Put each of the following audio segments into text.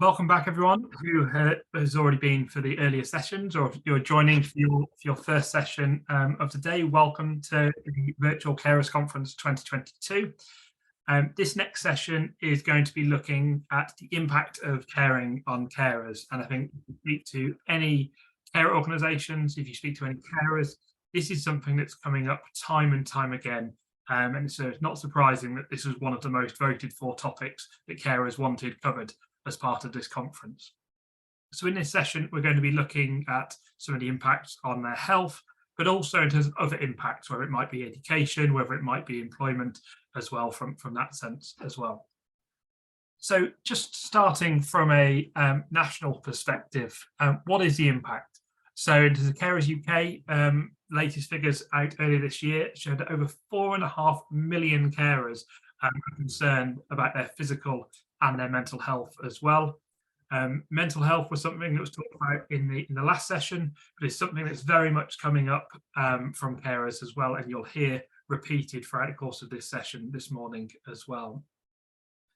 Welcome back, everyone who has already been for the earlier sessions, or if you're joining for your first session of the day. Welcome to the Virtual Carers Conference 2022. This next session is going to be looking at the impact of caring on carers. And I think if you speak to any care organisations, if you speak to any carers, this is something that's coming up time and time again. And so it's not surprising that this was one of the most voted for topics that carers wanted covered as part of this conference. So in this session, we're going to be looking at some of the impacts on their health, but also in terms of other impacts, whether it might be education, whether it might be employment as well, from that sense as well. So just starting from a national perspective, what is the impact? So in terms of Carers UK, latest figures out earlier this year showed that over 4.5 million carers are concerned about their physical and their mental health as well. Mental health was something that was talked about in the last session, but it's something that's very much coming up from carers as well, and you'll hear repeated throughout the course of this session this morning as well.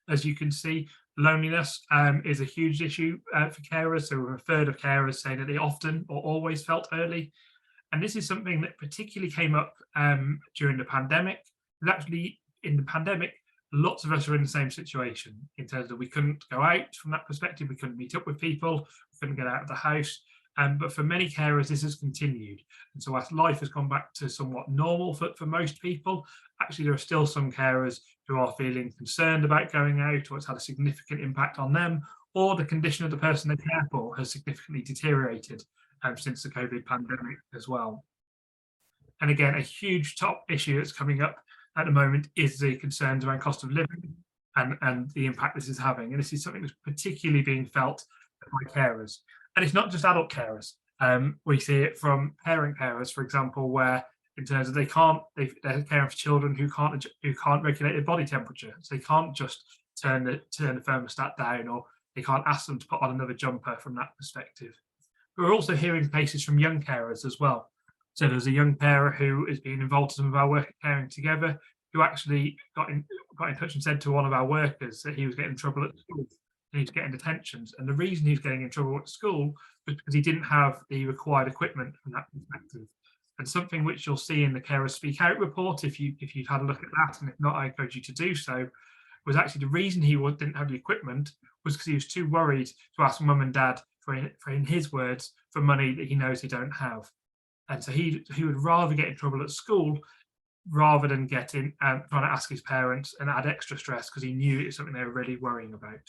As you can see, loneliness is a huge issue for carers. So a third of carers say that they often or always felt early. And this is something that particularly came up during the pandemic. And actually, in the pandemic, lots of us are in the same situation in terms of we couldn't go out from that perspective. We couldn't meet up with people. We couldn't get out of the house. But for many carers, this has continued. And so as life has gone back to somewhat normal for most people, actually there are still some carers who are feeling concerned about going out, or it's had a significant impact on them, or the condition of the person they care for has significantly deteriorated since the COVID pandemic as well. And again, a huge top issue that's coming up at the moment is the concerns around cost of living and the impact this is having. And this is something that's particularly being felt by carers. And it's not just adult carers. We see it from parent carers, for example, where in terms of they're caring for children who can't regulate their body temperature. So they can't just turn the thermostat down, or they can't ask them to put on another jumper from that perspective. But we're also hearing cases from young carers as well. So there's a young carer who is being involved in some of our work at Caring Together, who actually got in touch and said to one of our workers that he was getting in trouble at school and he was getting detentions. And the reason he was getting in trouble at school was because he didn't have the required equipment from that perspective. And something which you'll see in the Carers Speak Out report, if you've had a look at that, and if not, I encourage you to do so, was actually the reason he didn't have the equipment was because he was too worried to ask mum and dad for, in his words, for money that he knows they don't have. And so he would rather get in trouble at school rather than trying to ask his parents and add extra stress, because he knew it's something they were really worrying about.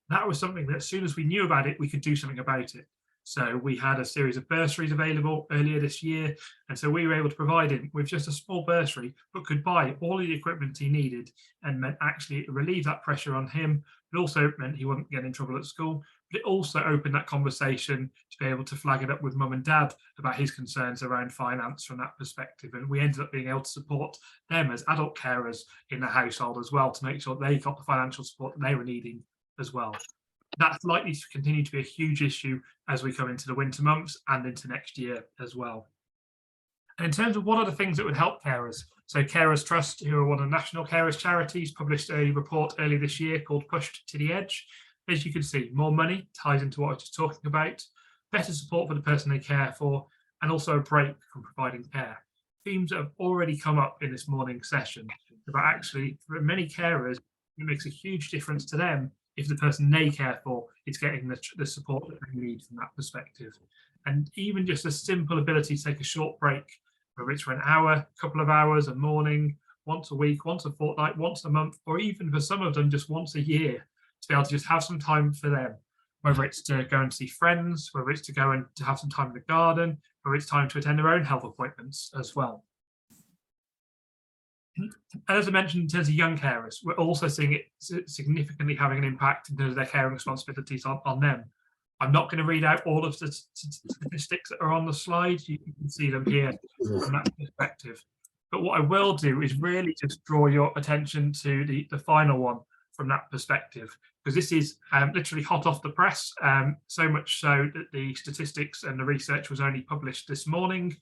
That was something that as soon as we knew about it, we could do something about it. So we had a series of bursaries available earlier this year. And so we were able to provide him with just a small bursary, but could buy all of the equipment he needed, and meant actually relieve that pressure on him. It also meant he wouldn't get in trouble at school, but it also opened that conversation to be able to flag it up with mum and dad about his concerns around finance from that perspective. And we ended up being able to support them as adult carers in the household as well, to make sure they got the financial support that they were needing as well. That's likely to continue to be a huge issue as we come into the winter months and into next year as well. And in terms of what are the things that would help carers, so Carers Trust, who are one of the national carers charities, published a report earlier this year called Pushed to the Edge. As you can see, more money ties into what I was just talking about, better support for the person they care for, and also a break from providing care. Themes that have already come up in this morning's session about actually, for many carers, it makes a huge difference to them if the person they care for is getting the support that they need from that perspective. And even just a simple ability to take a short break, whether it's for an hour, a couple of hours, a morning, once a week, once a fortnight, once a month, or even for some of them just once a year, to be able to just have some time for them, whether it's to go and see friends, whether it's to go and to have some time in the garden, whether it's time to attend their own health appointments as well. And as I mentioned, in terms of young carers, we're also seeing it significantly having an impact in terms of their caring responsibilities on them. I'm not going to read out all of the statistics that are on the slide. You can see them here from that perspective. But what I will do is really just draw your attention to the final one from that perspective, because this is literally hot off the press, so much so that the statistics and the research was only published this morning.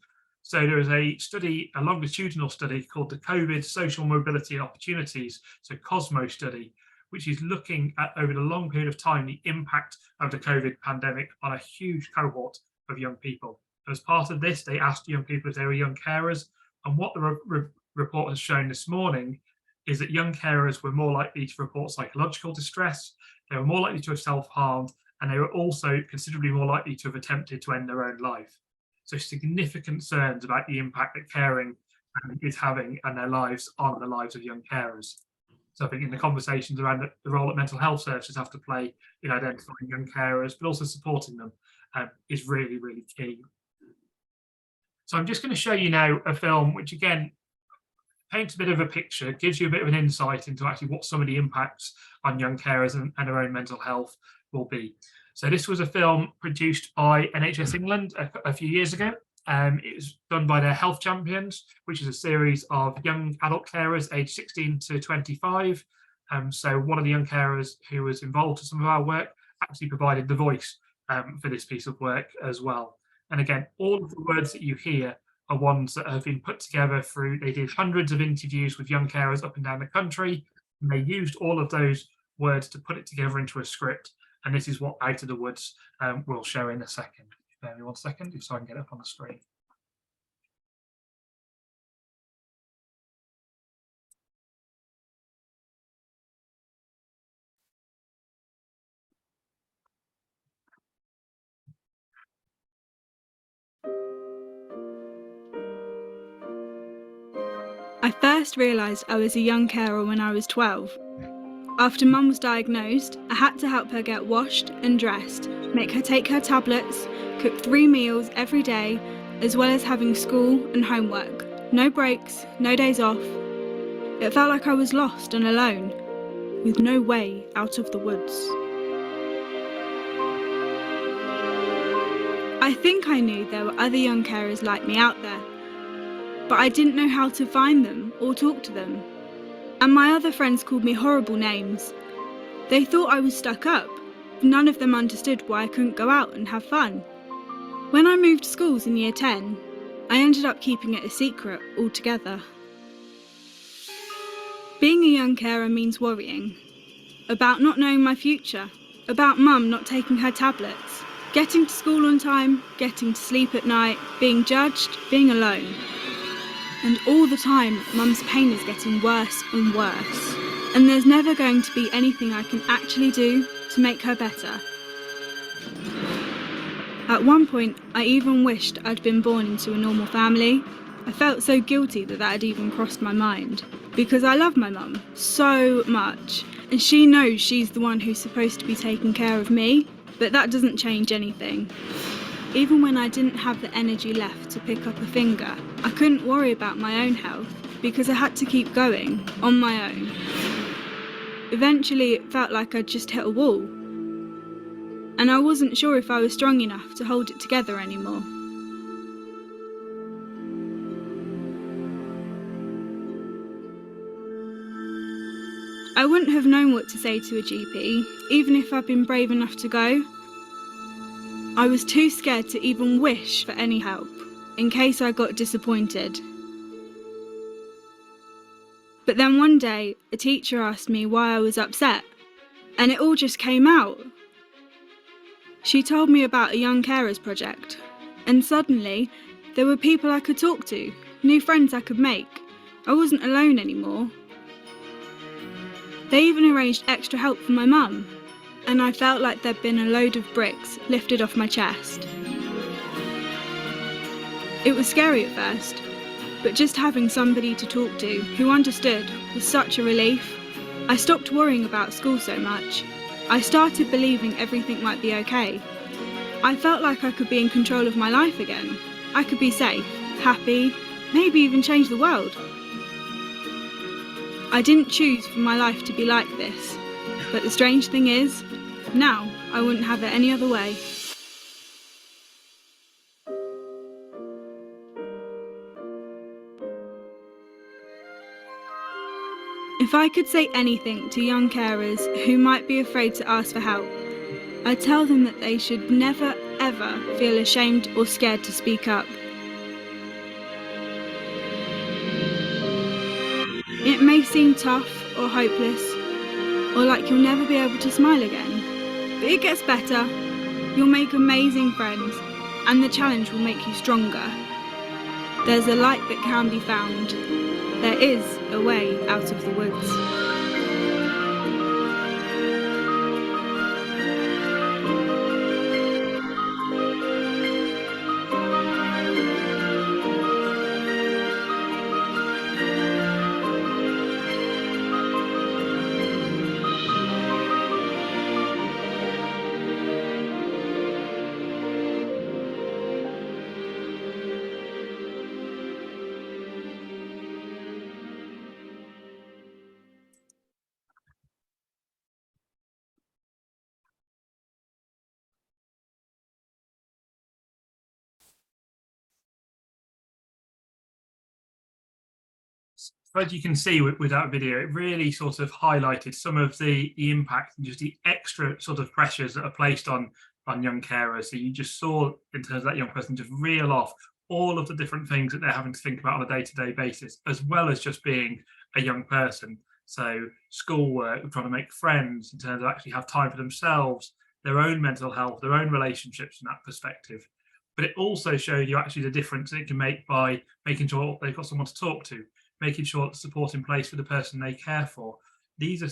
So there is a study, a longitudinal study called the COVID Social Mobility and Opportunities, so COSMO study, which is looking at, over the long period of time, the impact of the COVID pandemic on a huge cohort of young people. As part of this, they asked young people if they were young carers, and what the report has shown this morning is that young carers were more likely to report psychological distress, they were more likely to have self-harmed, and they were also considerably more likely to have attempted to end their own life. So significant concerns about the impact that caring is having and their lives on the lives of young carers. So I think in the conversations around the role that mental health services have to play in identifying young carers, but also supporting them, is really, really key. So I'm just going to show you now a film which, again, paints a bit of a picture, gives you a bit of an insight into actually what some of the impacts on young carers and their own mental health will be. So this was a film produced by NHS England a few years ago. It was done by their Health Champions, which is a series of young adult carers aged 16 to 25. So one of the young carers who was involved in some of our work actually provided the voice for this piece of work as well. And again, all of the words that you hear are ones that have been put together through, they did hundreds of interviews with young carers up and down the country, and they used all of those words to put it together into a script. And this is what Out of the Woods will show in a second. Bear me 1 second, so I can get up on the screen. I first realised I was a young carer when I was 12. After Mum was diagnosed, I had to help her get washed and dressed, make her take her tablets, cook 3 meals every day, as well as having school and homework. No breaks, no days off. It felt like I was lost and alone, with no way out of the woods. I think I knew there were other young carers like me out there, but I didn't know how to find them or talk to them. And my other friends called me horrible names. They thought I was stuck up. None of them understood why I couldn't go out and have fun. When I moved schools in year 10, I ended up keeping it a secret altogether. Being a young carer means worrying. About not knowing my future. About Mum not taking her tablets. Getting to school on time, getting to sleep at night, being judged, being alone. And all the time, Mum's pain is getting worse and worse. And there's never going to be anything I can actually do to make her better. At one point, I even wished I'd been born into a normal family. I felt so guilty that had even crossed my mind. Because I love my mum so much. And she knows she's the one who's supposed to be taking care of me. But that doesn't change anything. Even when I didn't have the energy left to pick up a finger, I couldn't worry about my own health because I had to keep going on my own. Eventually, it felt like I'd just hit a wall, and I wasn't sure if I was strong enough to hold it together anymore. I wouldn't have known what to say to a GP, even if I'd been brave enough to go. I was too scared to even wish for any help, in case I got disappointed. But then one day, a teacher asked me why I was upset, and it all just came out. She told me about a Young Carers project, and suddenly, there were people I could talk to, new friends I could make. I wasn't alone anymore. They even arranged extra help for my mum, and I felt like there'd been a load of bricks lifted off my chest. It was scary at first, but just having somebody to talk to who understood was such a relief. I stopped worrying about school so much. I started believing everything might be okay. I felt like I could be in control of my life again. I could be safe, happy, maybe even change the world. I didn't choose for my life to be like this, but the strange thing is, now I wouldn't have it any other way. If I could say anything to young carers who might be afraid to ask for help, I'd tell them that they should never ever feel ashamed or scared to speak up. It may seem tough or hopeless, or like you'll never be able to smile again. But it gets better. You'll make amazing friends, and the challenge will make you stronger. There's a light that can be found. There is a way out of the woods. But you can see with that video, it really sort of highlighted some of the impact and just the extra sort of pressures that are placed on young carers. So you just saw in terms of that young person just reel off all of the different things that they're having to think about on a day-to-day basis, as well as just being a young person. So schoolwork, trying to make friends in terms of actually have time for themselves, their own mental health, their own relationships from that perspective. But it also showed you actually the difference it can make by making sure they've got someone to talk to, making sure that support in place for the person they care for. These are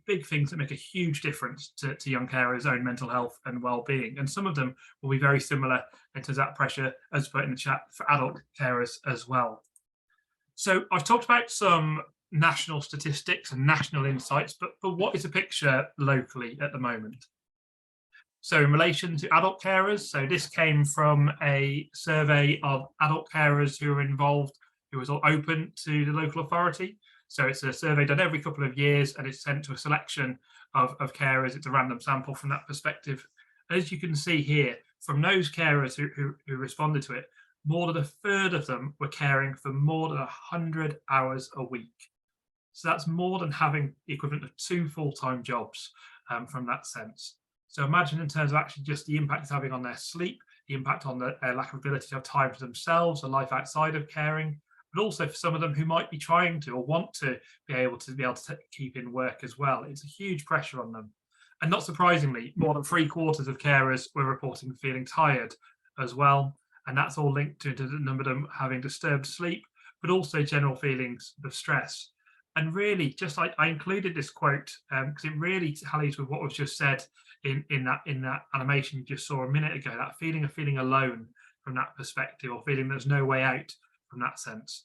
big things that make a huge difference to young carers' own mental health and well-being. And some of them will be very similar in terms of that pressure, as put in the chat, for adult carers as well. So I've talked about some national statistics and national insights, but what is the picture locally at the moment? So in relation to adult carers, so this came from a survey of adult carers who are involved, who was all open to the local authority. So it's a survey done every couple of years and it's sent to a selection of carers. It's a random sample from that perspective. As you can see here, from those carers who responded to it, more than a third of them were caring for more than 100 hours a week. So that's more than having the equivalent of 2 full-time jobs from that sense. So imagine in terms of actually just the impact it's having on their sleep, the impact on their lack of ability to have time for themselves, a life outside of caring, but also for some of them who might be trying to or want to be able to keep in work as well. It's a huge pressure on them. And not surprisingly, more than 3/4 of carers were reporting feeling tired as well. And that's all linked to the number of them having disturbed sleep, but also general feelings of stress. And really, just like I included this quote because it really tallies with what was just said in that animation you just saw a minute ago, that feeling of feeling alone from that perspective, or feeling there's no way out from that sense.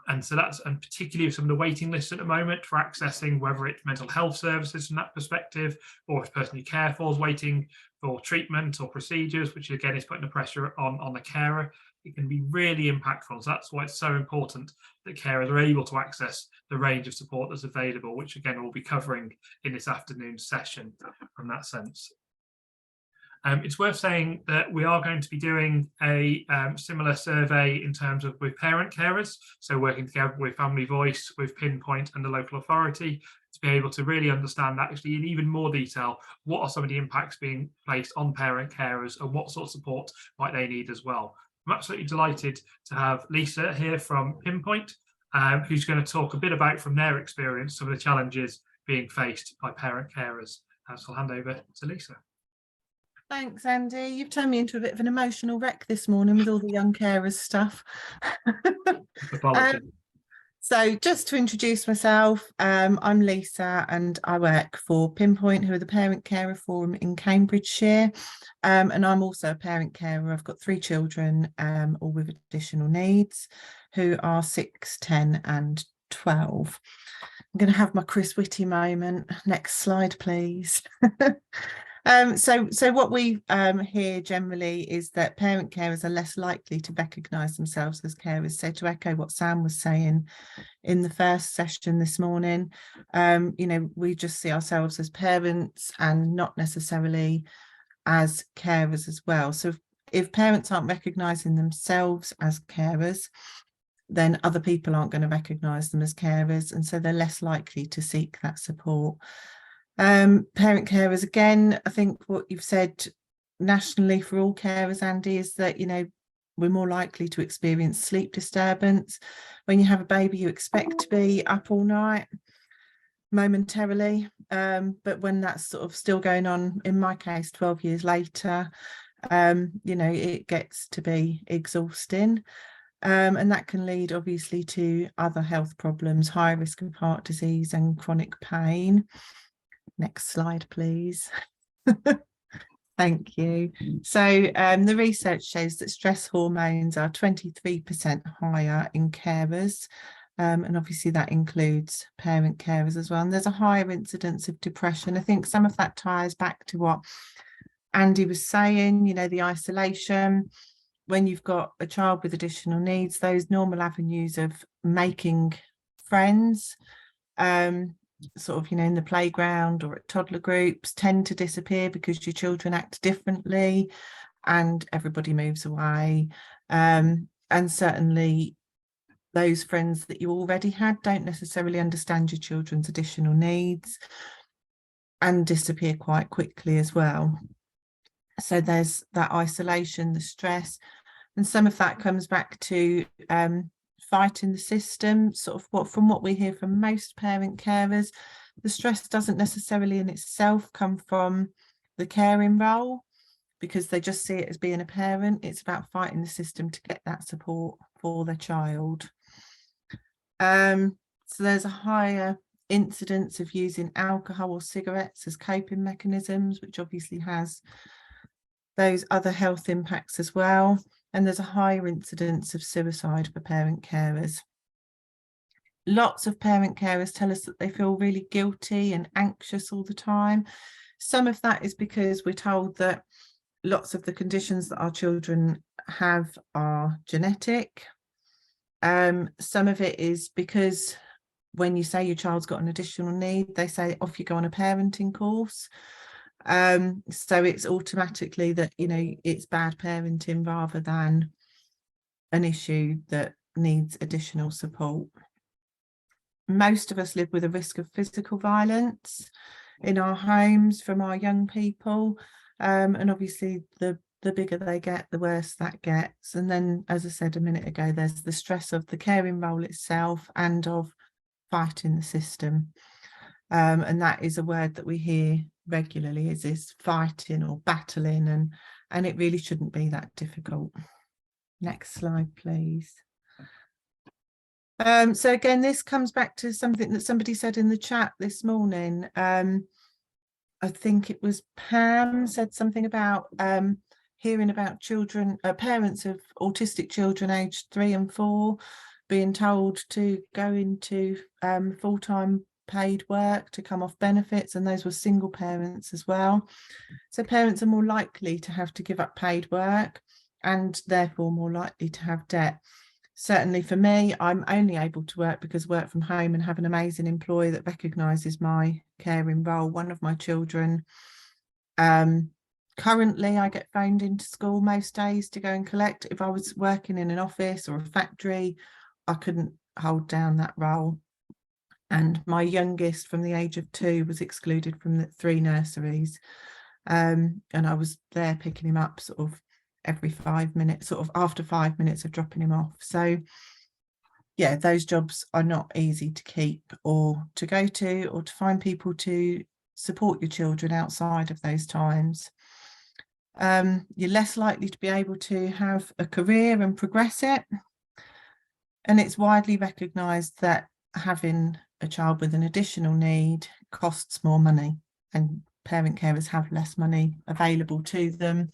And so and particularly some of the waiting lists at the moment for accessing, whether it's mental health services from that perspective, or if person you care for is waiting for treatment or procedures, which again is putting the pressure on the carer, it can be really impactful. So that's why it's so important that carers are able to access the range of support that's available, which again we'll be covering in this afternoon's session from that sense. It's worth saying that we are going to be doing a similar survey in terms of with parent carers, so working together with Family Voice, with Pinpoint and the local authority to be able to really understand actually in even more detail what are some of the impacts being placed on parent carers and what sort of support might they need as well. I'm absolutely delighted to have Lisa here from Pinpoint, who's going to talk a bit about from their experience some of the challenges being faced by parent carers. So I'll hand over to Lisa. Thanks, Andy. You've turned me into a bit of an emotional wreck this morning with all the young carers stuff. So just to introduce myself, I'm Lisa and I work for Pinpoint, who are the Parent Carer Forum in Cambridgeshire. And I'm also a parent carer. I've got 3 children, all with additional needs, who are 6, 10 and 12. I'm going to have my Chris Whitty moment. Next slide, please. So what we hear generally is that parent carers are less likely to recognise themselves as carers. So to echo what Sam was saying in the first session this morning, we just see ourselves as parents and not necessarily as carers as well. So if parents aren't recognising themselves as carers, then other people aren't going to recognise them as carers, and so they're less likely to seek that support. Parent carers, again, I think what you've said nationally for all carers, Andy, is that, we're more likely to experience sleep disturbance. When you have a baby, you expect to be up all night. momentarily, but when that's sort of still going on, in my case 12 years later, you know, it gets to be exhausting, and that can lead obviously to other health problems, high risk of heart disease and chronic pain. Next slide, please. Thank you. So the research shows that stress hormones are 23% higher in carers, and obviously that includes parent carers as well. And there's a higher incidence of depression. I think some of that ties back to what Andy was saying, you know, the isolation. When you've got a child with additional needs, those normal avenues of making friends, sort of, you know, in the playground or at toddler groups, tend to disappear because your children act differently and everybody moves away. And certainly those friends that you already had don't necessarily understand your children's additional needs and disappear quite quickly as well. So there's that isolation, the stress, and some of that comes back to fighting the system, sort of from what we hear from most parent carers. The stress doesn't necessarily in itself come from the caring role, because they just see it as being a parent. It's about fighting the system to get that support for their child. So there's a higher incidence of using alcohol or cigarettes as coping mechanisms, which obviously has those other health impacts as well. And there's a higher incidence of suicide for parent carers. Lots of parent carers tell us that they feel really guilty and anxious all the time. Some of that is because we're told that lots of the conditions that our children have are genetic. Some of it is because when you say your child's got an additional need, they say off you go on a parenting course. So it's automatically that, you know, it's bad parenting rather than an issue that needs additional support. Most of us live with a risk of physical violence in our homes from our young people, and obviously the bigger they get, the worse that gets. And then, as I said a minute ago, there's the stress of the caring role itself and of fighting the system, and that is a word that we hear regularly, is this fighting or battling, and it really shouldn't be that difficult. Next slide, please. So again, this comes back to something that somebody said in the chat this morning. I think it was Pam said something about hearing about children, parents of autistic children aged 3 and 4 being told to go into full-time paid work to come off benefits, and those were single parents as well. So parents are more likely to have to give up paid work and therefore more likely to have debt. Certainly for me, I'm only able to work because I work from home and have an amazing employer that recognises my caring role. One of my children, currently I get phoned into school most days to go and collect. If I was working in an office or a factory, I couldn't hold down that role. And my youngest from the age of 2 was excluded from the 3 nurseries. And I was there picking him up sort of every 5 minutes, sort of after 5 minutes of dropping him off. So yeah, those jobs are not easy to keep or to go to, or to find people to support your children outside of those times. You're less likely to be able to have a career and progress it. And it's widely recognised that having a child with an additional need costs more money, and parent carers have less money available to them.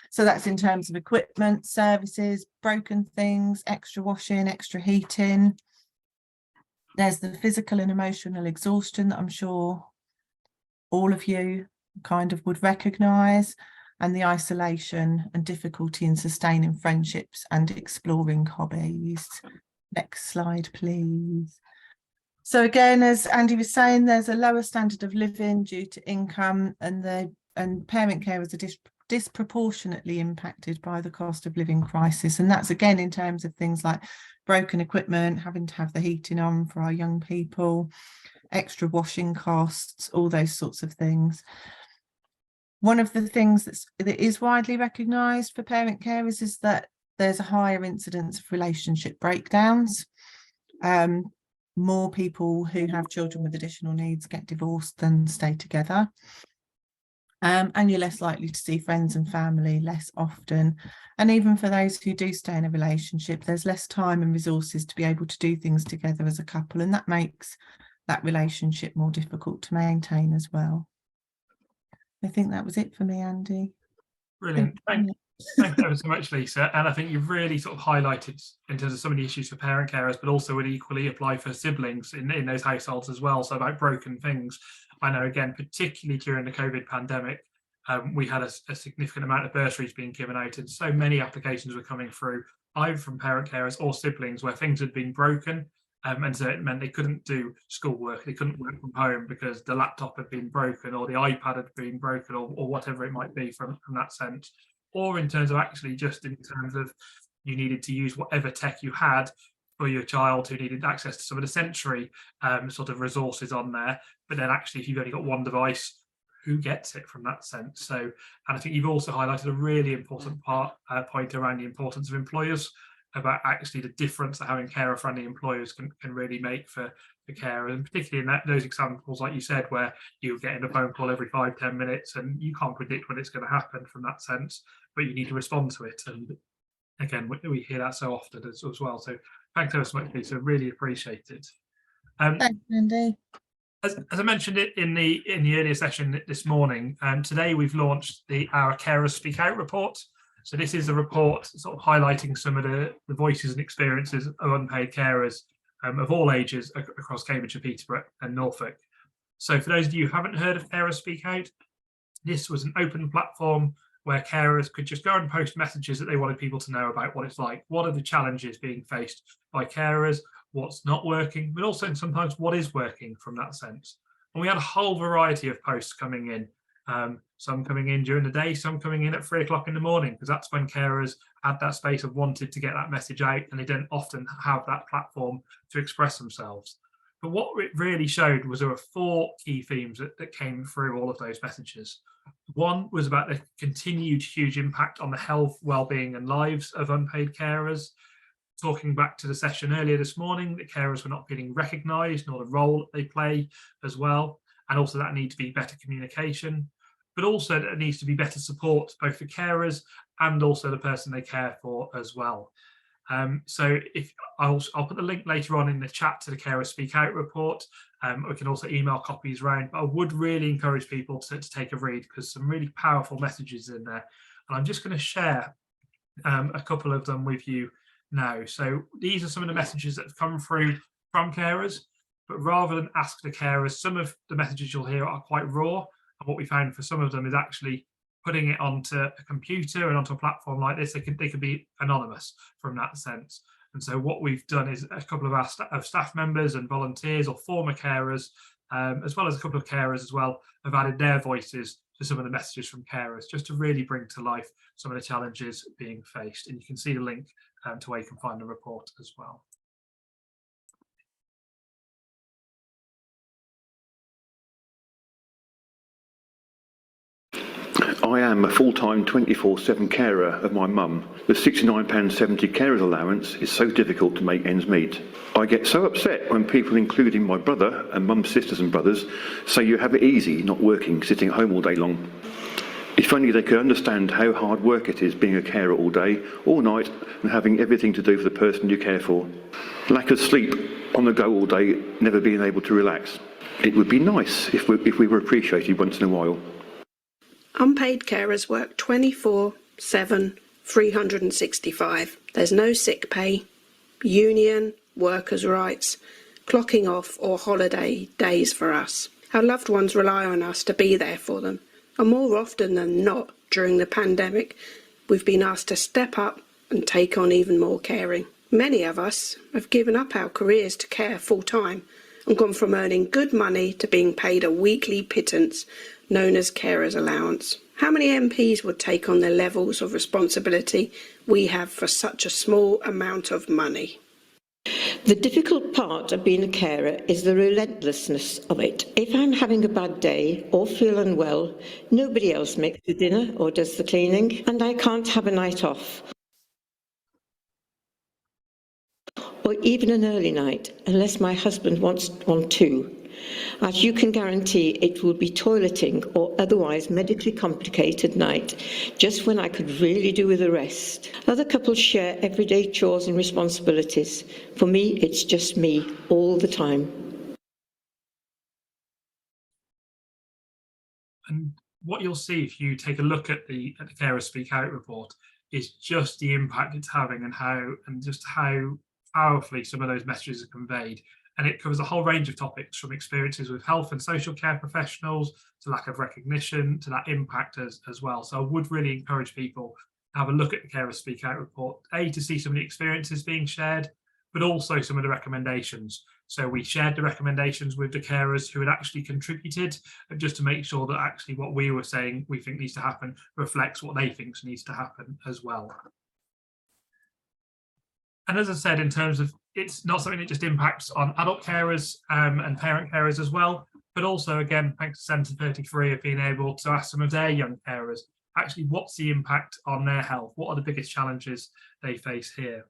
So that's in terms of equipment, services, broken things, extra washing, extra heating. There's the physical and emotional exhaustion that I'm sure all of you kind of would recognise, and the isolation and difficulty in sustaining friendships and exploring hobbies. Next slide, please. So again, as Andy was saying, there's a lower standard of living due to income, and parent carers are disproportionately impacted by the cost of living crisis. And that's again in terms of things like broken equipment, having to have the heating on for our young people, extra washing costs, all those sorts of things. One of the things that is widely recognised for parent carers is that there's a higher incidence of relationship breakdowns. more people who have children with additional needs get divorced than stay together. And you're less likely to see friends and family less often. And even for those who do stay in a relationship, there's less time and resources to be able to do things together as a couple. And that makes that relationship more difficult to maintain as well. I think that was it for me, Andy. Brilliant. Thank you ever so much, Lisa. And I think you've really sort of highlighted in terms of some of the issues for parent carers, but also would equally apply for siblings in those households as well. So about broken things. I know, again, particularly during the COVID pandemic, we had a significant amount of bursaries being given out, and so many applications were coming through, either from parent carers or siblings, where things had been broken. And so it meant they couldn't do schoolwork, they couldn't work from home because the laptop had been broken or the iPad had been broken or whatever it might be from that sense. Or in terms of actually just in terms of you needed to use whatever tech you had for your child who needed access to some of the sensory sort of resources on there. But then actually, if you've only got one device, who gets it from that sense? So, and I think you've also highlighted a really important point around the importance of employers, about actually the difference that having carer-friendly employers can really make for carers, and particularly in those examples, like you said, where you're getting a phone call every 5-10 minutes and you can't predict when it's going to happen from that sense, but you need to respond to it. And again, we hear that so often as well. So thanks ever so much, Lisa. Really appreciate it. Thanks, Andy. As I mentioned it in the earlier session this morning, today we've launched our Carers Speak Out report. So this is a report sort of highlighting some of the voices and experiences of unpaid carers of all ages across Cambridgeshire, Peterborough and Norfolk. So for those of you who haven't heard of Carers Speak Out, this was an open platform where carers could just go and post messages that they wanted people to know about what it's like. What are the challenges being faced by carers? What's not working? But also sometimes what is working from that sense. And we had a whole variety of posts coming in. Some coming in during the day, some coming in at 3 o'clock in the morning, because that's when carers had that space of wanted to get that message out, and they didn't often have that platform to express themselves. But what it really showed was there were 4 key themes that came through all of those messages. One was about the continued huge impact on the health, well-being and lives of unpaid carers. Talking back to the session earlier this morning, that carers were not feeling recognised, nor the role that they play as well. And also that need to be better communication, but also that needs to be better support, both for carers and also the person they care for as well. So if I'll put the link later on in the chat to the Carers Speak Out report. We can also email copies around, but I would really encourage people to take a read, because some really powerful messages in there. And I'm just going to share a couple of them with you now. So these are some of the messages that have come through from carers. But rather than ask the carers, some of the messages you'll hear are quite raw. And what we found for some of them is actually putting it onto a computer and onto a platform like this. They could be anonymous from that sense. And so what we've done is a couple of our staff members and volunteers or former carers, as well as a couple of carers as well, have added their voices to some of the messages from carers, just to really bring to life some of the challenges being faced. And you can see the link to where you can find the report as well. I am a full-time 24/7 carer of my mum. The £69.70 carers allowance is so difficult to make ends meet. I get so upset when people, including my brother and mum's sisters and brothers, say you have it easy not working, sitting at home all day long. If only they could understand how hard work it is being a carer all day, all night, and having everything to do for the person you care for. Lack of sleep, on the go all day, never being able to relax. It would be nice if we were appreciated once in a while. Unpaid carers work 24/7, 365. There's no sick pay, union, workers' rights, clocking off or holiday days for us. Our loved ones rely on us to be there for them. And more often than not, during the pandemic, we've been asked to step up and take on even more caring. Many of us have given up our careers to care full-time and gone from earning good money to being paid a weekly pittance known as carers allowance. How many MPs would take on the levels of responsibility we have for such a small amount of money? The difficult part of being a carer is the relentlessness of it. If I'm having a bad day or feel unwell, nobody else makes the dinner or does the cleaning, and I can't have a night off. or even an early night, unless my husband wants one too. As you can guarantee, it will be toileting or otherwise medically complicated night, just when I could really do with a rest. Other couples share everyday chores and responsibilities. For me, it's just me all the time. And what you'll see if you take a look at the Carers Speak Out report is just the impact it's having and just how powerfully some of those messages are conveyed. And it covers a whole range of topics, from experiences with health and social care professionals to lack of recognition to that impact as well. So I would really encourage people to have a look at the Carers Speak Out report, to see some of the experiences being shared, but also some of the recommendations. So we shared the recommendations with the carers who had actually contributed, just to make sure that actually what we were saying we think needs to happen reflects what they think needs to happen as well. And as I said, in terms of, it's not something that just impacts on adult carers and parent carers as well, but also, again, thanks to Centre 33 of being able to ask some of their young carers, actually, what's the impact on their health? What are the biggest challenges they face here?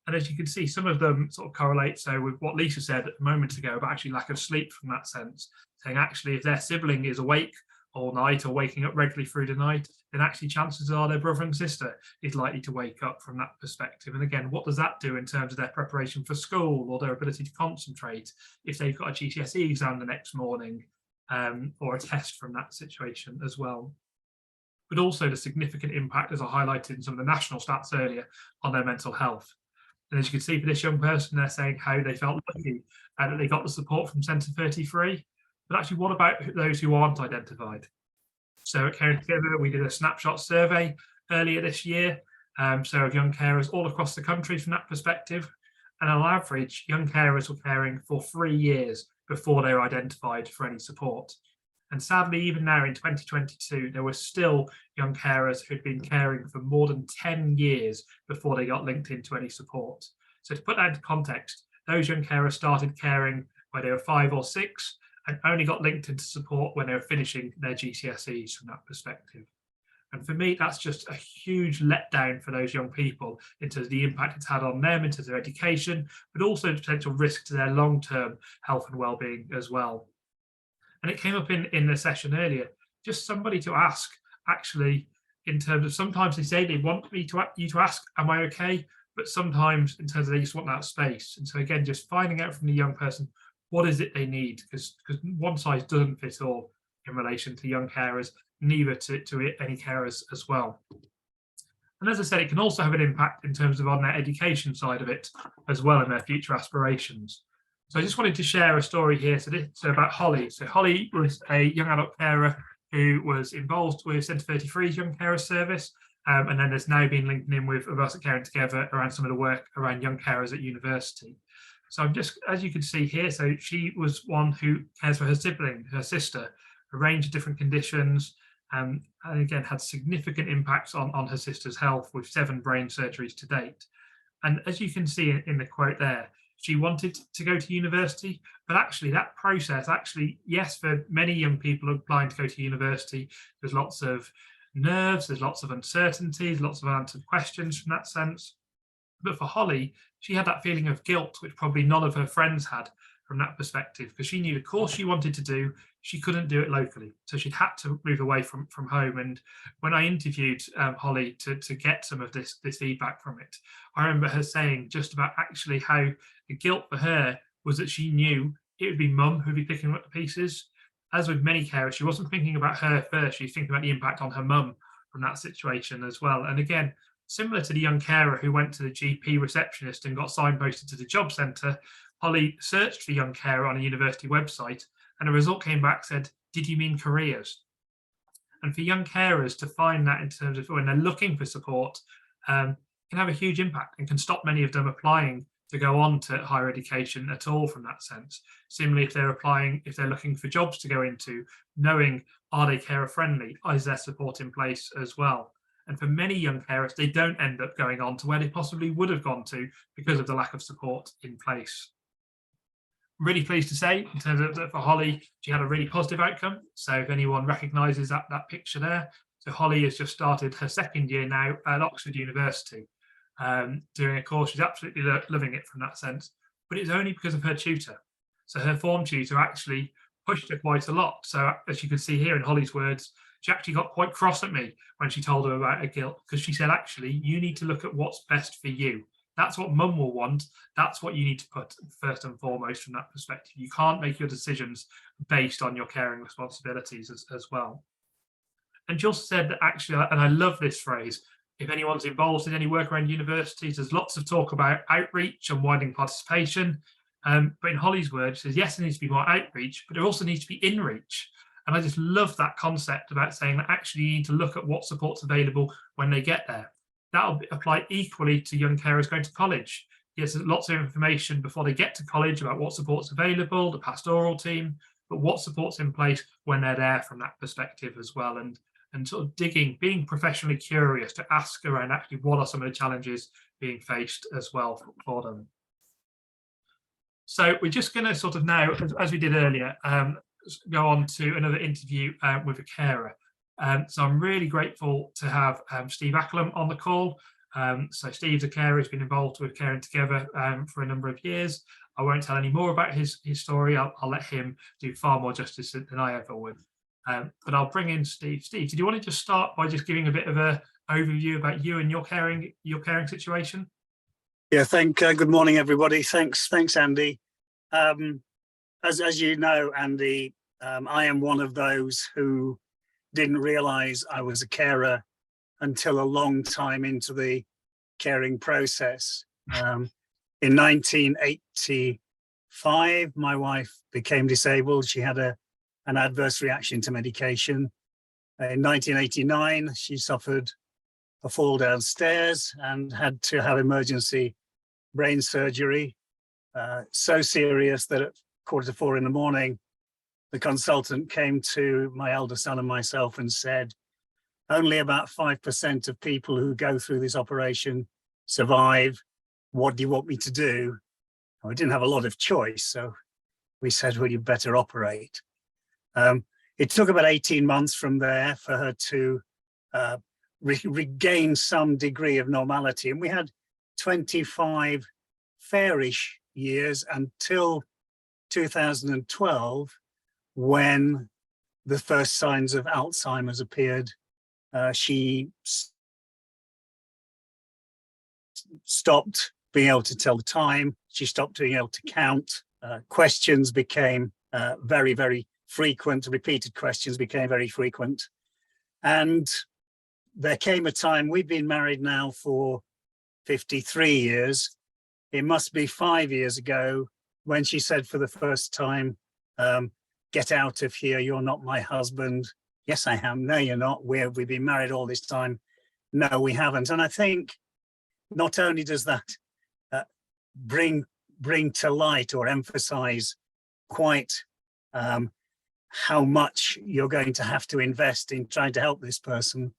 And as you can see, some of them sort of correlate so with what Lisa said a moment ago about actually lack of sleep from that sense, saying actually if their sibling is awake all night or waking up regularly through the night, then actually chances are their brother and sister is likely to wake up from that perspective. And again, what does that do in terms of their preparation for school or their ability to concentrate if they've got a GCSE exam the next morning or a test from that situation as well? But also the significant impact, as I highlighted in some of the national stats earlier, on their mental health. And as you can see for this young person, they're saying how they felt lucky that they got the support from Centre 33. But actually, what about those who aren't identified? So at Caring Together, we did a snapshot survey earlier this year, so of young carers all across the country from that perspective. And on average, young carers were caring for 3 years before they were identified for any support. And sadly, even now in 2022, there were still young carers who'd been caring for more than 10 years before they got linked into any support. So to put that into context, those young carers started caring when they were 5 or 6 and only got linked into support when they were finishing their GCSEs from that perspective. And for me, that's just a huge letdown for those young people in terms of the impact it's had on them, in terms of their education, but also the potential risk to their long-term health and well-being as well. And it came up in the session earlier, just somebody to ask, actually, in terms of sometimes they say they want you to ask, am I okay? But sometimes in terms of they just want that space. And so again, just finding out from the young person, what is it they need? Because one size doesn't fit all in relation to young carers, neither to any carers as well. And as I said, it can also have an impact in terms of on their education side of it as well, and their future aspirations. So I just wanted to share a story here. So this is about Holly. So Holly was a young adult carer who was involved with Centre 33's Young Carer Service, and then there's now been linking in with us at Caring Together around some of the work around young carers at university. So I'm just, as you can see here, so she was one who cares for her sibling, her sister, a range of different conditions, and again had significant impacts on her sister's health with 7 brain surgeries to date. And as you can see in the quote there, she wanted to go to university, but actually that process, yes, for many young people applying to go to university, there's lots of nerves, there's lots of uncertainties, lots of unanswered questions from that sense. But for Holly, she had that feeling of guilt, which probably none of her friends had from that perspective, because she knew the course she wanted to do, she couldn't do it locally. So she'd had to move away from home. And when I interviewed Holly to get some of this feedback from it, I remember her saying just about actually how the guilt for her was that she knew it would be mum who'd be picking up the pieces. As with many carers, she wasn't thinking about her first, she was thinking about the impact on her mum from that situation as well. And again, similar to the young carer who went to the GP receptionist and got signposted to the job centre, Holly searched for young carer on a university website, and a result came back said, "Did you mean careers?" And for young carers to find that in terms of when they're looking for support, can have a huge impact and can stop many of them applying to go on to higher education at all from that sense. Similarly, if they're looking for jobs to go into, knowing, are they carer friendly? Is there support in place as well? And for many young carers, they don't end up going on to where they possibly would have gone to because of the lack of support in place. Really pleased to say, in terms of that for Holly, she had a really positive outcome. So if anyone recognises that picture there, so Holly has just started her 2nd year now at Oxford University. doing a course. She's absolutely loving it from that sense, but it's only because of her tutor. So her form tutor actually pushed her quite a lot. So as you can see here in Holly's words, she actually got quite cross at me when she told her about her guilt, because she said, actually, you need to look at what's best for you. That's what mum will want. That's what you need to put first and foremost from that perspective. You can't make your decisions based on your caring responsibilities as well. And she also said that actually, and I love this phrase, if anyone's involved in any work around universities, there's lots of talk about outreach and widening participation. But in Holly's words, she says, yes, there needs to be more outreach, but there also needs to be inreach. And I just love that concept about saying that actually you need to look at what support's available when they get there. That'll apply equally to young carers going to college. Yes, there's lots of information before they get to college about what support's available, the pastoral team, but what support's in place when they're there from that perspective as well. And sort of digging, being professionally curious to ask around actually what are some of the challenges being faced as well for them. So we're just going to sort of now, as we did earlier, go on to another interview with a carer. So I'm really grateful to have Steve Acklem on the call. So Steve's a carer who's been involved with Caring Together for a number of years. I won't tell any more about his story. I'll let him do far more justice than I ever would. But I'll bring in Steve. Steve, did you want to just start by just giving a bit of an overview about you and your caring situation? Yeah, good morning, everybody. Thanks, Andy. As you know, Andy, I am one of those who didn't realise I was a carer until a long time into the caring process. In 1985, my wife became disabled. She had an adverse reaction to medication. In 1989, she suffered a fall downstairs and had to have emergency brain surgery, so serious that at 3:45 in the morning, the consultant came to my elder son and myself and said, only about 5% of people who go through this operation survive. What do you want me to do? And we didn't have a lot of choice, so we said, well, you better operate. It took about 18 months from there for her to regain some degree of normality. And we had 25 fairish years until 2012, when the first signs of Alzheimer's appeared. She stopped being able to tell the time. She stopped being able to count. Questions became very, very frequent. Repeated questions became very frequent. And there came a time, we've been married now for 53 years. It must be 5 years ago when she said for the first time, get out of here, you're not my husband. Yes, I am. No, you're not. We've been married all this time. No, we haven't. And I think not only does that bring to light or emphasize quite how much you're going to have to invest in trying to help this person,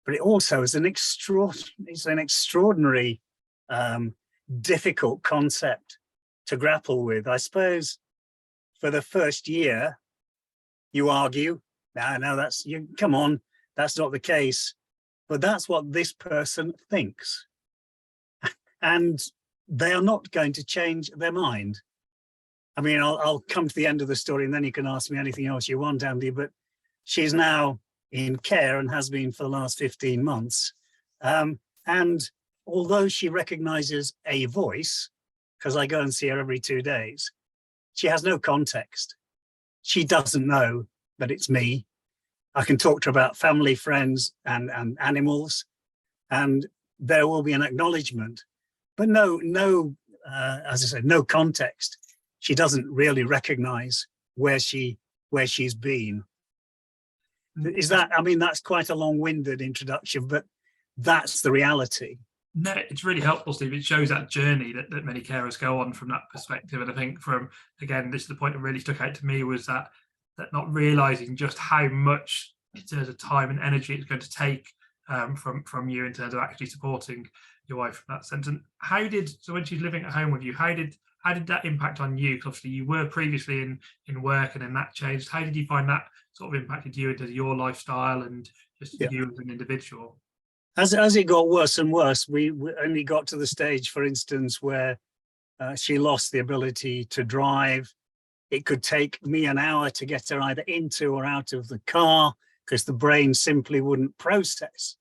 but it also is an extraordinary difficult concept to grapple with. I suppose for the first year, you argue, no, that's you. Come on, that's not the case. But that's what this person thinks, and they are not going to change their mind. I mean, I'll come to the end of the story, and then you can ask me anything else you want, Andy. But she's now in care and has been for the last 15 months, and although she recognizes a voice, because I go and see her every 2 days, she has no context. She doesn't know that it's me. I can talk to her about family, friends, and animals, and there will be an acknowledgement, but no, as I said, no context. She doesn't really recognize where she's been. Is that? I mean, that's quite a long-winded introduction, but that's the reality. No, it's really helpful, Steve. It shows that journey that many carers go on from that perspective. And I think again, this is the point that really stuck out to me, was that not realizing just how much in terms of time and energy it's going to take from you in terms of actually supporting your wife in that sense. And so when she's living at home with you, how did that impact on you? Because obviously you were previously in work, and then that changed. How did you find that sort of impacted you into your lifestyle and just you as an individual? as it got worse and worse, we only got to the stage, for instance, where she lost the ability to drive. It could take me an hour to get her either into or out of the car because the brain simply wouldn't process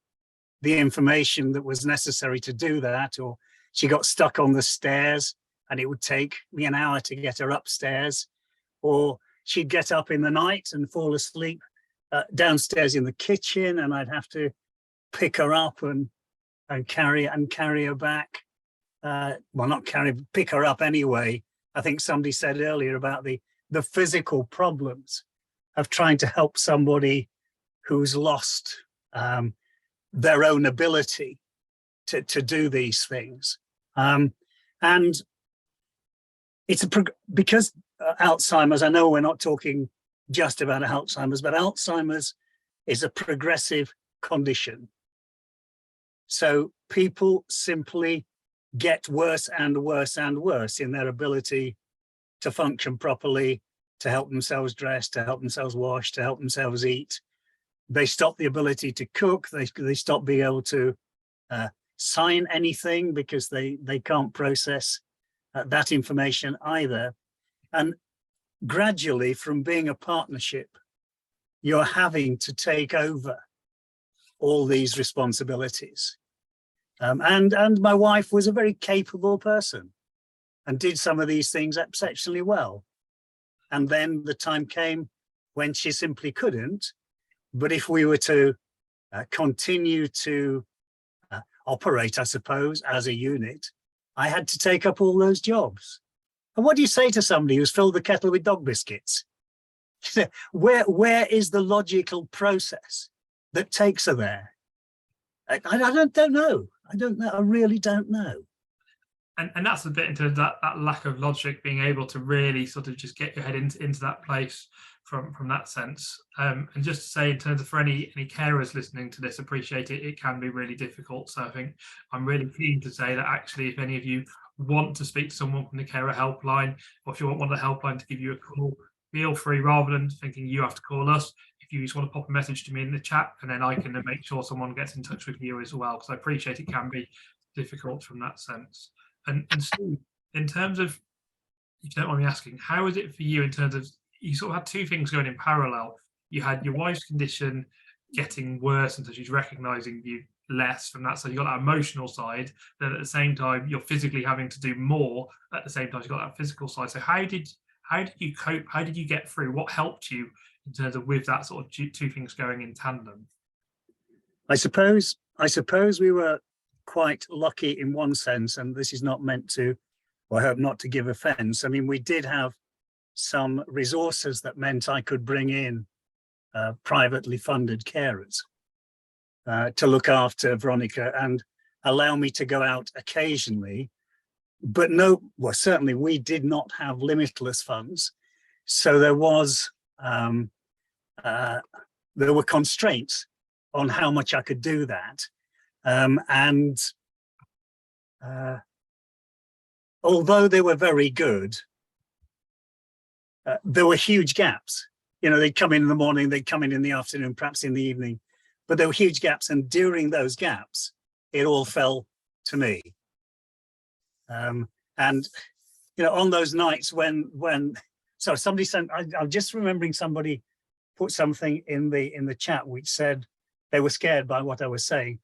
the information that was necessary to do that. Or she got stuck on the stairs and it would take me an hour to get her upstairs. Or she'd get up in the night and fall asleep downstairs in the kitchen, and I'd have to pick her up and carry her back. Well, not carry, pick her up anyway. I think somebody said earlier about the physical problems of trying to help somebody who's lost their own ability to do these things. And it's because Alzheimer's, I know we're not talking just about Alzheimer's, but Alzheimer's is a progressive condition. So people simply get worse and worse and worse in their ability to function properly, to help themselves dress, to help themselves wash, to help themselves eat. They stop the ability to cook. They stop being able to sign anything because they can't process that information either. And gradually, from being a partnership, you're having to take over all these responsibilities. And my wife was a very capable person and did some of these things exceptionally well. And then the time came when she simply couldn't. But if we were to continue to operate, I suppose, as a unit, I had to take up all those jobs. And what do you say to somebody who's filled the kettle with dog biscuits? Where is the logical process that takes her there? I don't know. I don't know. I really don't know. And that's a bit into that lack of logic, being able to really sort of just get your head into that place from that sense. And just to say, in terms of for any carers listening to this, appreciate it. It can be really difficult. So I think I'm really keen to say that actually, if any of you want to speak to someone from the carer helpline, or if you want one of the helpline to give you a call, feel free, rather than thinking you have to call us. If you just want to pop a message to me in the chat, and then I can make sure someone gets in touch with you as well, because I appreciate it can be difficult from that sense. And Steve, in terms of, if you don't mind me asking, how is it for you in terms of, you sort of had two things going in parallel. You had your wife's condition getting worse, and so she's recognising you less from that. So you got that emotional side, then at the same time, you're physically having to do more. At the same time, you got that physical side. So how did you cope? How did you get through? What helped you in terms of with that sort of two things going in tandem? I suppose we were quite lucky in one sense, and this is not meant to, or I hope not to give offence. I mean, we did have some resources that meant I could bring in privately funded carers to look after Veronica and allow me to go out occasionally. But no, well, certainly we did not have limitless funds. So there was, there were constraints on how much I could do that. And although they were very good, there were huge gaps. You know, they'd come in the morning, they'd come in the afternoon, perhaps in the evening, but there were huge gaps. And during those gaps, it all fell to me. And, you know, on those nights so somebody sent, I'm just remembering somebody put something in the chat which said they were scared by what I was saying.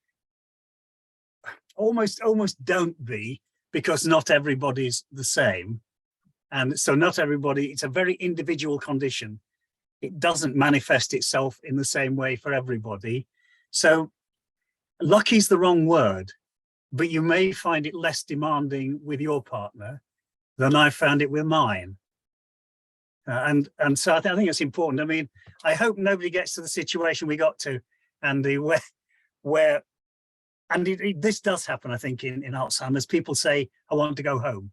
Almost don't be, because not everybody's the same. And so not everybody, it's a very individual condition. It doesn't manifest itself in the same way for everybody. So lucky's the wrong word, but you may find it less demanding with your partner than I found it with mine. And so I think it's important. I mean, I hope nobody gets to the situation we got to, Andy, where this does happen, I think, in Alzheimer's. People say, I want to go home.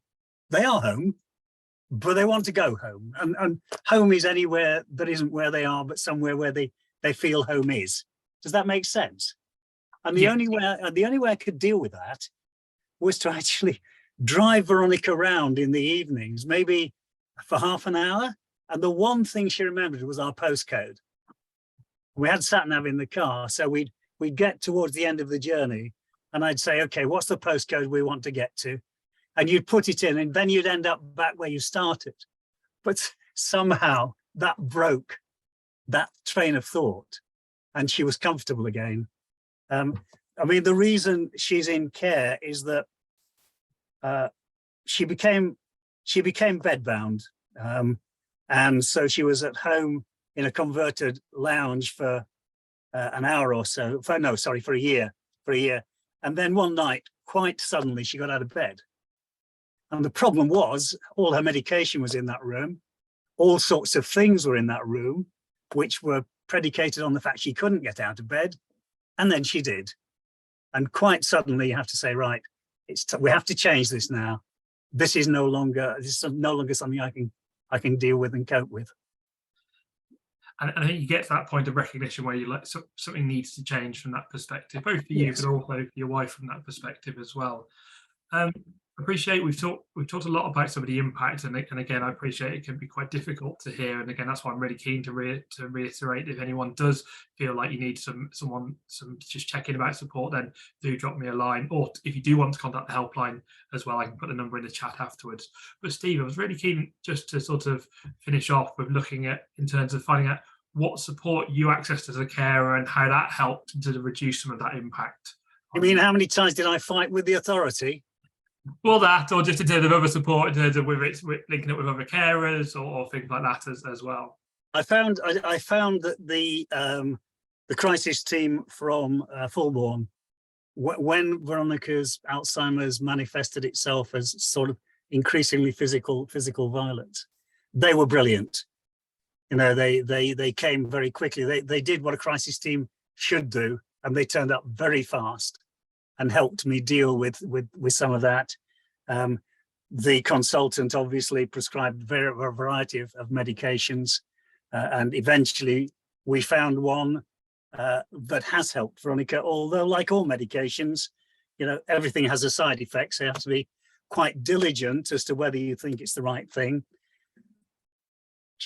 They are home, but they want to go home. And home is anywhere that isn't where they are, but somewhere where they feel home is. Does that make sense? And the only way I could deal with that was to actually drive Veronica around in the evenings, maybe for half an hour. And the one thing she remembered was our postcode. We had sat nav in the car, so we'd we'd get towards the end of the journey and I'd say, okay, what's the postcode we want to get to? And you'd put it in and then you'd end up back where you started. But somehow that broke that train of thought and she was comfortable again. I mean, the reason she's in care is that she became bedbound. And so she was at home in a converted lounge for an hour or so, for a year. And then one night, quite suddenly, she got out of bed. And the problem was all her medication was in that room. All sorts of things were in that room, which were predicated on the fact she couldn't get out of bed. And then she did. And quite suddenly you have to say, right, we have to change this now. This is no longer something I can deal with and cope with. And I think you get to that point of recognition where you like something needs to change from that perspective, both for you, Yes. but also for your wife from that perspective as well. Appreciate we've talked a lot about some of the impact, and again, I appreciate it can be quite difficult to hear. And again, that's why I'm really keen to reiterate, if anyone does feel like you need someone just check in about support, then do drop me a line, or if you do want to contact the helpline as well, I can put the number in the chat afterwards. But Steve, I was really keen just to sort of finish off with looking at, in terms of finding out what support you accessed as a carer and how that helped to reduce some of that impact. You mean how many times did I fight with the authority? Well, that, or just in terms of other support, in terms of with linking up with other carers or things like that as well. I found that the crisis team from Fulbourn, when Veronica's Alzheimer's manifested itself as sort of increasingly physical violence, they were brilliant. You know, they came very quickly. They did what a crisis team should do, and they turned up very fast and helped me deal with some of that. The consultant obviously prescribed a variety of medications, and eventually we found one that has helped Veronica, although like all medications, you know, everything has a side effect, so you have to be quite diligent as to whether you think it's the right thing.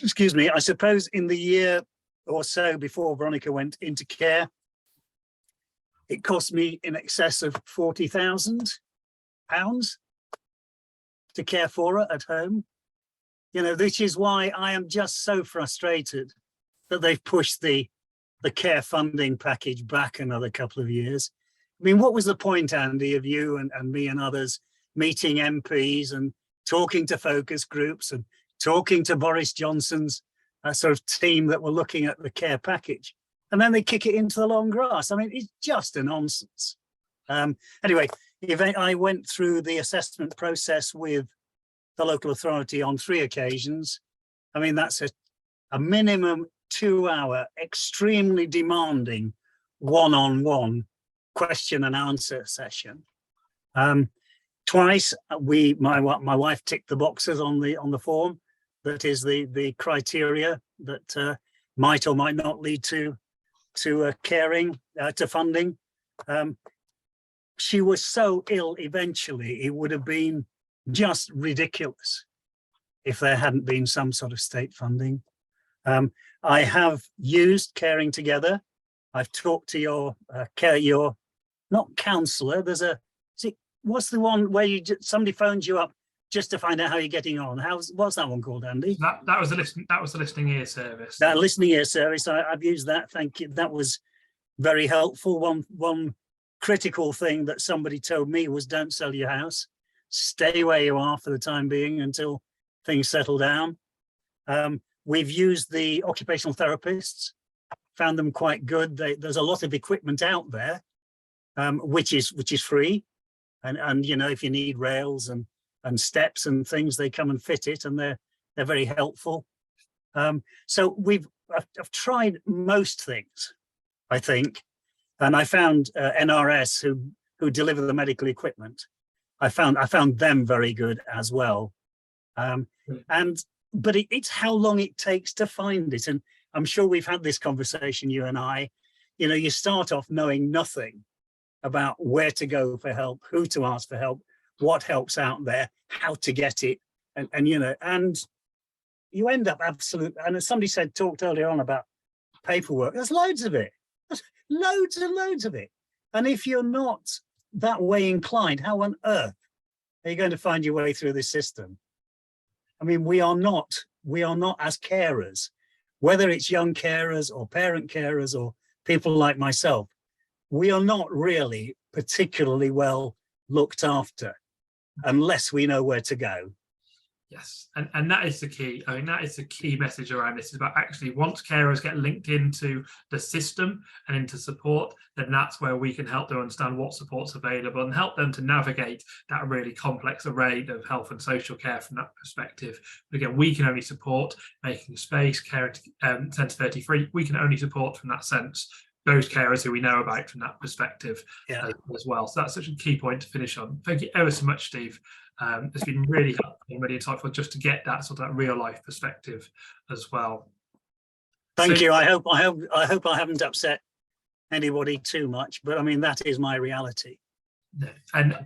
Excuse me, I suppose in the year or so before Veronica went into care, it cost me in excess of £40,000 to care for her at home. You know, which is why I am just so frustrated that they've pushed the care funding package back another couple of years. I mean, what was the point, Andy, of you and me and others meeting MPs and talking to focus groups and talking to Boris Johnson's sort of team that were looking at the care package? And then they kick it into the long grass. I mean, it's just a nonsense. Anyway, I went through the assessment process with the local authority on 3 occasions. I mean, that's a minimum 2-hour, extremely demanding one-on-one question and answer session. Twice, my wife ticked the boxes on the form. That is the criteria that might or might not lead to caring, to funding. She was so ill eventually, it would have been just ridiculous if there hadn't been some sort of state funding. I have used Caring Together. I've talked to your not counsellor. What's the one where somebody phones you up just to find out how you're getting on? What's that one called, Andy? That was the listening ear service. That listening ear service. I've used that. Thank you. That was very helpful. One critical thing that somebody told me was, don't sell your house. Stay where you are for the time being until things settle down. We've used the occupational therapists, found them quite good. There's a lot of equipment out there, which is free, and you know, if you need rails and steps and things, they come and fit it, and they're very helpful. So I've tried most things, I think, and I found NRS who deliver the medical equipment. I found them very good as well. But it's how long it takes to find it, and I'm sure we've had this conversation, you and I. You know, you start off knowing nothing about where to go for help, who to ask for help, what help's out there, how to get it, and you know, and you end up absolutely. And as somebody talked earlier on about paperwork, there's loads of it. Loads and loads of it. And if you're not that way inclined, how on earth are you going to find your way through this system? I mean, we are not as carers, whether it's young carers or parent carers or people like myself, we are not really particularly well looked after unless we know where to go. Yes, and that is the key. I mean, that is the key message around this, is about actually once carers get linked into the system and into support, then that's where we can help them understand what support's available and help them to navigate that really complex array of health and social care from that perspective. But again, we can only support making space, caring Centre 33. We can only support from that sense those carers who we know about from that perspective as well. So that's such a key point to finish on. Thank you ever so much, Steve. It's been really helpful and really insightful just to get that sort of that real life perspective as well. Thank you. I hope I haven't upset anybody too much, but I mean, that is my reality. And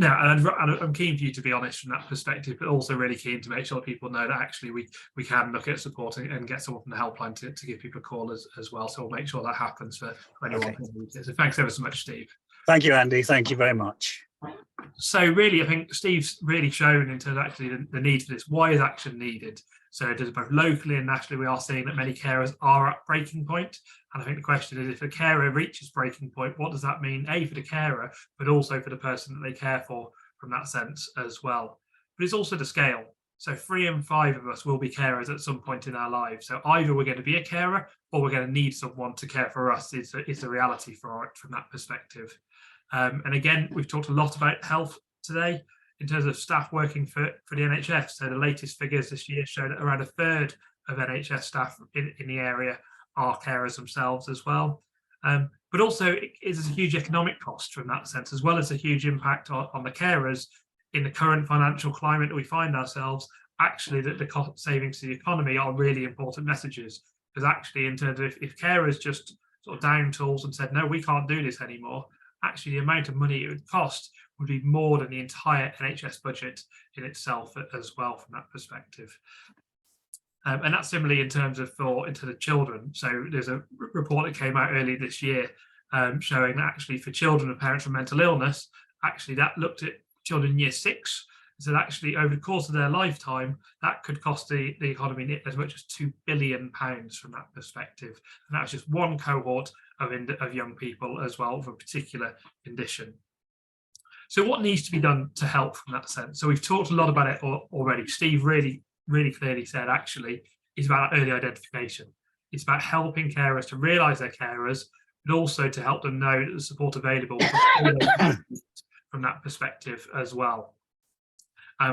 I'm keen for you to be honest from that perspective, but also really keen to make sure people know that actually we can look at supporting and get someone from the helpline to give people a call as well. So we'll make sure that happens for anyone who needs it. So thanks ever so much, Steve. Thank you, Andy. Thank you very much. So really, I think Steve's really shown into actually the need for this. Why is action needed? So does both locally and nationally, we are seeing that many carers are at breaking point. And I think the question is, if a carer reaches breaking point, what does that mean? A, for the carer, but also for the person that they care for from that sense as well. But it's also the scale. So 3 in 5 of us will be carers at some point in our lives. So either we're going to be a carer or we're going to need someone to care for us. It's a reality for it from that perspective. And again, we've talked a lot about health today in terms of staff working for the NHS. So the latest figures this year show that around 1/3 of NHS staff in the area are carers themselves as well. But also it is a huge economic cost from that sense, as well as a huge impact on the carers in the current financial climate that we find ourselves. Actually, that the cost savings to the economy are really important messages, because actually in terms of if carers just sort of down tools and said, no, we can't do this anymore, actually the amount of money it would cost would be more than the entire NHS budget in itself as well from that perspective. And that's similarly in terms of into the children. So there's a report that came out early this year showing that actually for children of parents with mental illness, actually that looked at children in year 6. So actually over the course of their lifetime, that could cost the economy as much as £2 billion from that perspective. And that's just one cohort of young people as well for a particular condition. So what needs to be done to help from that sense? So we've talked a lot about it already. Steve really clearly said actually it's about early identification. It's about helping carers to realise they're carers, but also to help them know that the support available from that perspective as well.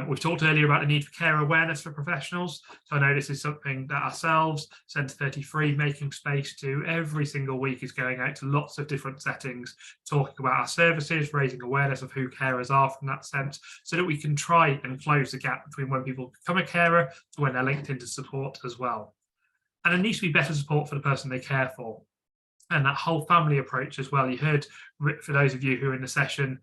We've talked earlier about the need for care awareness for professionals. So I know this is something that ourselves, Centre 33, Making Space do every single week, is going out to lots of different settings, talking about our services, raising awareness of who carers are from that sense, so that we can try and close the gap between when people become a carer to when they're linked into support as well. And there needs to be better support for the person they care for. And that whole family approach as well. You heard, for those of you who were in the session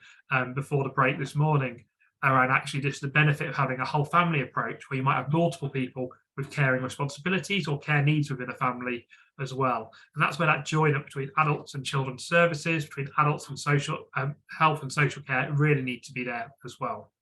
before the break this morning, around actually just the benefit of having a whole family approach, where you might have multiple people with caring responsibilities or care needs within a family as well. And that's where that join up between adults and children's services, between adults and social health and social care really need to be there as well.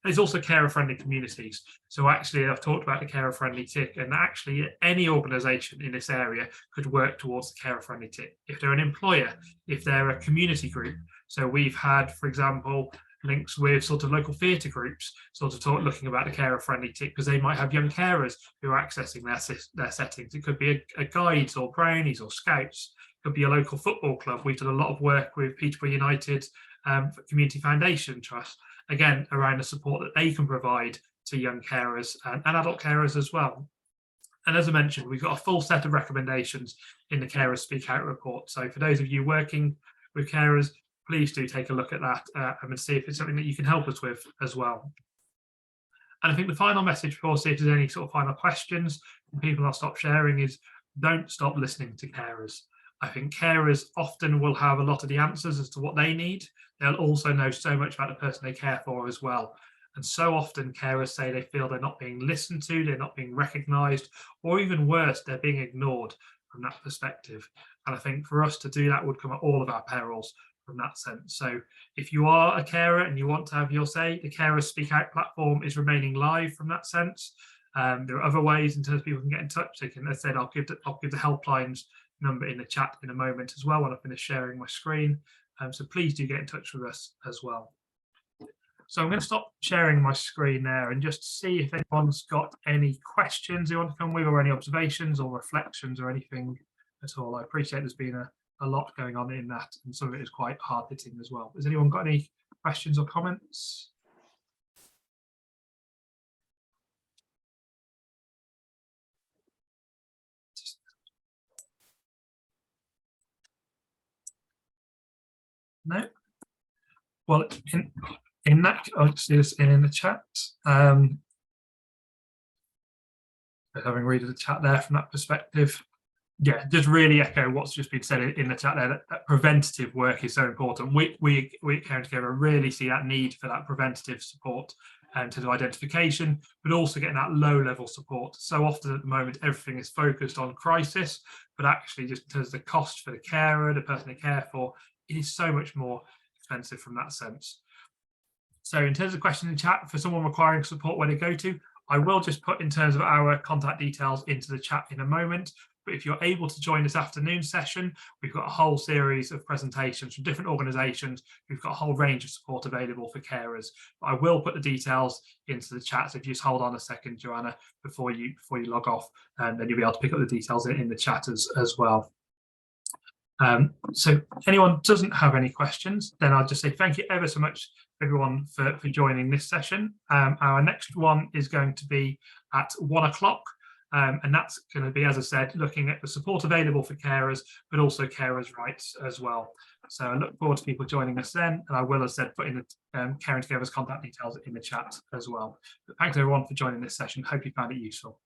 There's also carer-friendly communities. So actually, I've talked about the carer-friendly tick, and actually any organisation in this area could work towards the carer-friendly tick. If they're an employer, if they're a community group. So we've had, for example, links with sort of local theatre groups, sort of looking about the carer-friendly tick, because they might have young carers who are accessing their settings. It could be a guides or brownies or scouts. It could be a local football club. We've done a lot of work with Peterborough United Community Foundation Trust, again, around the support that they can provide to young carers and adult carers as well. And as I mentioned, we've got a full set of recommendations in the Carers Speak Out report. So for those of you working with carers, please do take a look at that and see if it's something that you can help us with as well. And I think the final message before, see if there's any sort of final questions from people I'll stop sharing, is don't stop listening to carers. I think carers often will have a lot of the answers as to what they need. They'll also know so much about the person they care for as well. And so often carers say they feel they're not being listened to, they're not being recognised, or even worse, they're being ignored from that perspective. And I think for us to do that would come at all of our perils from that sense. So if you are a carer and you want to have your say, the Carers Speak Out platform is remaining live from that sense. There are other ways in terms of people can get in touch. They can, as I said, I'll give the helplines number in the chat in a moment as well when I finish sharing my screen. So please do get in touch with us as well. So I'm going to stop sharing my screen there and just see if anyone's got any questions they want to come with, or any observations or reflections or anything at all. I appreciate there's been a lot going on in that, and some of it is quite hard hitting as well. Has anyone got any questions or comments? No. Well, in that, I'll see this in the chat. Having read the chat there from that perspective, yeah, just really echo what's just been said in the chat there. That preventative work is so important. We at Caring Together really see that need for that preventative support and to the identification, but also getting that low-level support. So often at the moment, everything is focused on crisis, but actually, just in terms of the cost for the carer, the person they care for, it is so much more expensive from that sense. So in terms of questions in chat, for someone requiring support where to go to, I will just put in terms of our contact details into the chat in a moment. But if you're able to join this afternoon session, we've got a whole series of presentations from different organisations. We've got a whole range of support available for carers. But I will put the details into the chat. So if you just hold on a second, Joanna, before you log off, and then you'll be able to pick up the details in the chat as well. So if anyone doesn't have any questions, then I'll just say thank you ever so much, everyone, for joining this session. Our next one is going to be at 1 o'clock. And that's going to be, as I said, looking at the support available for carers, but also carers' rights as well. So I look forward to people joining us then, and I will, as I said, put in the Caring Together's contact details in the chat as well. But thanks everyone for joining this session. Hope you found it useful.